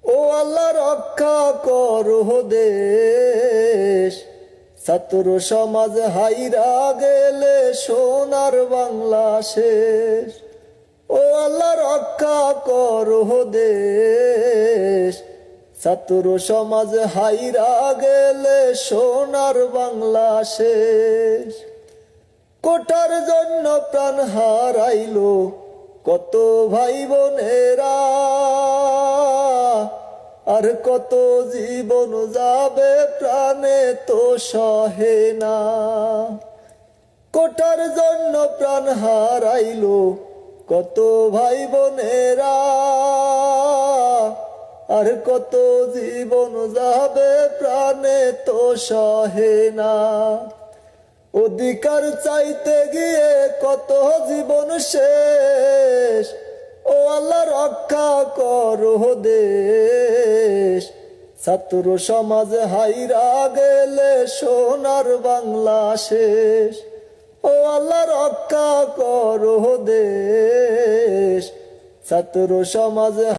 ও আল্লাহ রক্ষা করো দেশ, ছাত্র সমাজ হাইরা গেলে সোনার বাংলা শেষ। ও আল্লাহ রক্ষা করো দেশ, ছাত্র সমাজ হাইরা গেলে সোনার বাংলা শেষ। কোটার জন্য প্রাণ হারাইলো কত ভাই বোনেরা, আর কত জীবন যাবে প্রাণে তো সহে না। কোটার জন্য প্রাণ হারাইলো কত ভাই বোনেরা, আর কত জীবন যাবে প্রাণে তো সহে না। অধিকার চাইতে গিয়ে কত জীবন শেষ, ও আল্লাহ রক্ষা করো দেশ, ছাত্র সমাজ হাইরা গেলে সোনার বাংলা শেষ। ও আল্লাহ রক্ষা করো দেশ, ছাত্র সমাজ